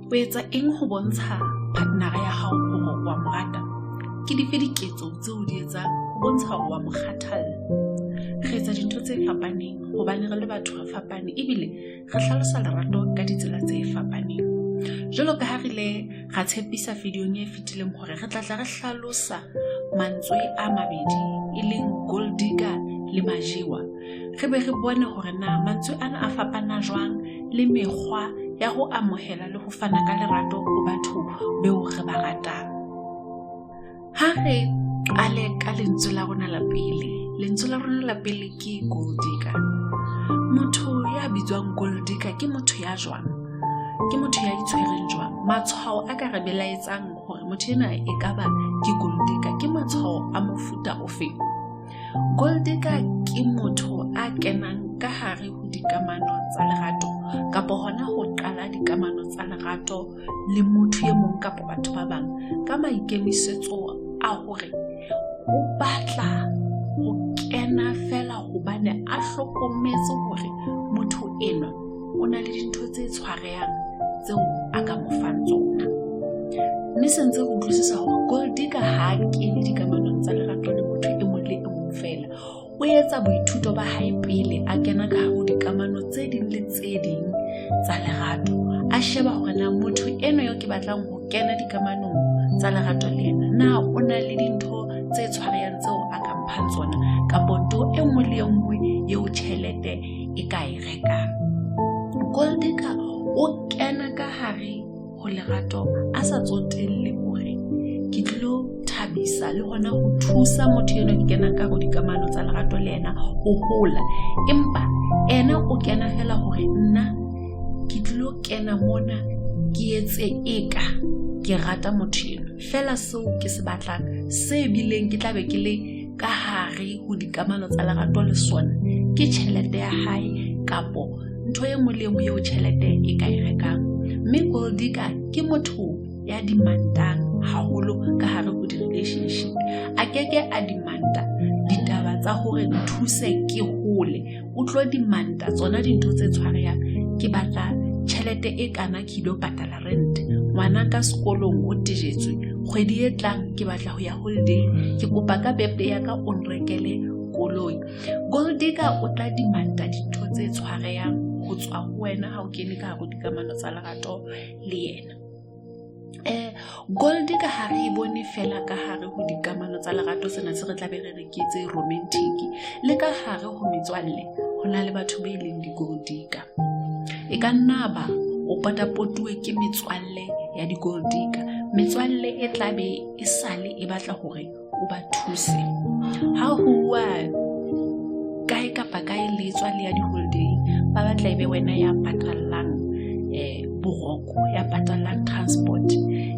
o etsa eng ho bontsha partner ya hao hore wa mo rata? Ke dife diketso tseo di etsang ho bontsha hore wa mo kgathalla? Re etsa dintho tse fapaneng hobane re le batho ba fapane ebile re hlalosa lerato ka ditsela tse fapaneng. Jwalo ka ha re le ra tshepisa videong e fetileng hore re tla re hlalosa mantswe a mabedi e leng gold digger le majiwa. Re be re bone hore na mantswe ana a fapana jwang le mekgwa ya ho amohela le ho fana ka lerato ho batho beo re ba ratang. Ha re qale ka lentswe la rona la pele. Lentswe la rona la pele ke gold digger. Motho ya bitswang gold digger ke motho ya jwang? Ke motho ya itshwereng jwang? Matshwao a ka re belaetsang hore motho ena e kaba ke gold digger ke matshwao a mofuta ofe? Gold digger ke motho a kenang ka hare ho dikamano tsa lerato kapa hona ho qala dikamano tsa lerato le motho e mong kapa batho ba bang ka maikemisetso a hore o batla ho kena fela hobane a hlokometse hore motho enwa o na le dintho tse tshwarehang tseo a ka mo fang tsona. Mme sentse ho utlwisisa hore gold digger ha kene dikamanong tsa lerato le motho e mong le e mong fela. O etsa boithuto ba hae pele a kena ka hare ho dikamano tse ding le tse ding tsa lerato. A sheba hore na motho enwa yo ke batlang ho kena dikamanong tsa lerato le yena na o na le dintho tse tshwarehang tseo a ka mphang tsona kapa ntho e nngwe le nngwe eo tjhelete e ka e rekang. Gold digger o kena ka hare ho lerato a sa tsotelle hore ke tlo thabisa le hona ho thusa motho eno ke kena ka ho dikamano tsa lerato le yena ho hola, empa ena o kena fela hore nna ke tlo kena mona ke etse eka ke rata motho eno fela seo ke se batlang se bileng ke tlabe ke le ka hare ho dikamano tsa lerato le sona ke tjhelete ya hae kapo ntho e nngwe le nngwe eo tjhelete e ka e rekang. Mme gold digger ke motho ya dimandang haholo ka hare ho di-relationship. A keke a dimanda ditaba tsa hore nthuse ke hole, o tlo dimanda tsona dintho tse tshwarehang. Ke batla tjhelete e kana ke ilo patala rent, ngwana ka sekolong o tejetswe, kgwedi e tlang ke batla ho ya holiday, ke kopa ka birthday ya ka o nrekele koloi. Gold digger o tla dimanda dintho tse tshwarehang ho tswa ho wena ha o kene ka hare ho dikamano tsa lerato le yena. Gold digger ha re bone fela ka hare ho dikamano tsa lerato sena se re tla be re reketse romantic, le ka hare ho metswalle hona le batho ba ileng di gold digger. E ka nna ba o potapotuwe ke metswalle ya di gold digger, metswalle e tla be e sale e batla hore o ba thuse. Ha huwa kae kapa kae le tswalle ya di holiday ba batla ebe wena ya patalang boroko, ya patalang transport,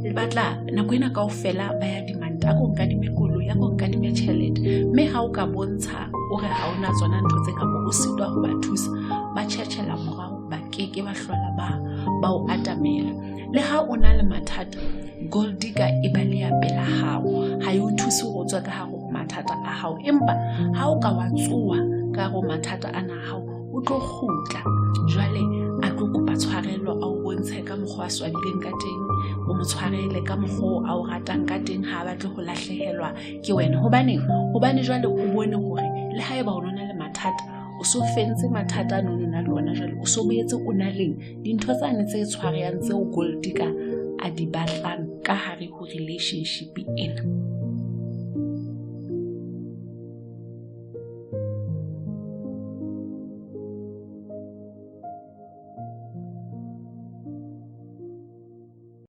le batla nako ena kaofela ba ya dimanda go nka dimekolo ya go nka tjhelete. Mme ha o ka bontsha o re ha ona tsona ntho tse kapo o sitwa ho ba thusa, ba tjhetjhela morao, ba keke ba hlola ba o atamela. Le ha o na le mathata, gold digger e ba le ya pela hao, ha e o thuse ho tswa ka hare ho mathata a hao, empa ha o ka wa tsoa ka hare ho mathata ana hao o tlo kgutla jwale a tlo kopa tshwarelo a o bontshe ka mokgwa a swabileng ka teng, o mo tshwarele ka mokgwa a o ratang ka teng, ha batle ho lahlehelwa ke wena. Hobane jwale o bone hore le haeba o nona le mathata, o so fentse mathata a nona le ona, jwale o so boetse o na leng dintho tsane tse tshwarehang tseo gold digger a di batlang ka hare ho relationship ena.